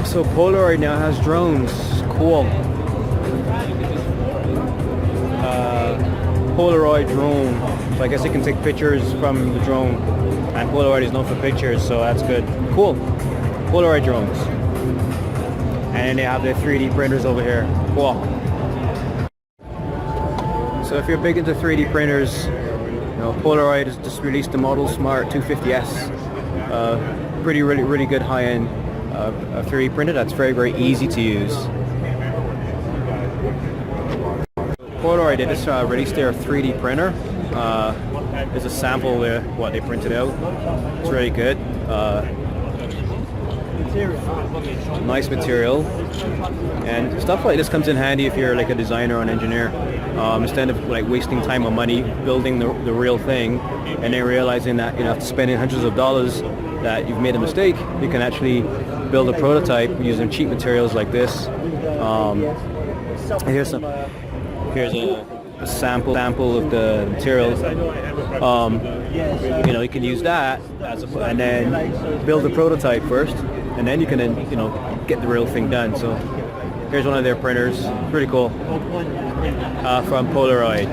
So Polaroid now has drones. Cool. Polaroid drone. So I guess you can take pictures from the drone. And Polaroid is known for pictures, so that's good. Cool. Polaroid drones. And then they have their 3D printers over here. Cool. So if you're big into 3D printers, you know, Polaroid has just released the ModelSmart 250S. Really good high-end 3D printer that's very easy to use. Polaroid did just released their 3D printer. There's a sample there, what they printed out. It's really good. Nice material, and stuff like this comes in handy if you're like a designer or an engineer. Instead of like wasting time or money building the real thing and then realizing that you know after spending hundreds of dollars that you've made a mistake, you can actually build a prototype using cheap materials like this. Here's a sample of the materials. You know, you can use that and then build a prototype first, and then you can you know get the real thing done. So here's one of their printers, pretty cool, from Polaroid.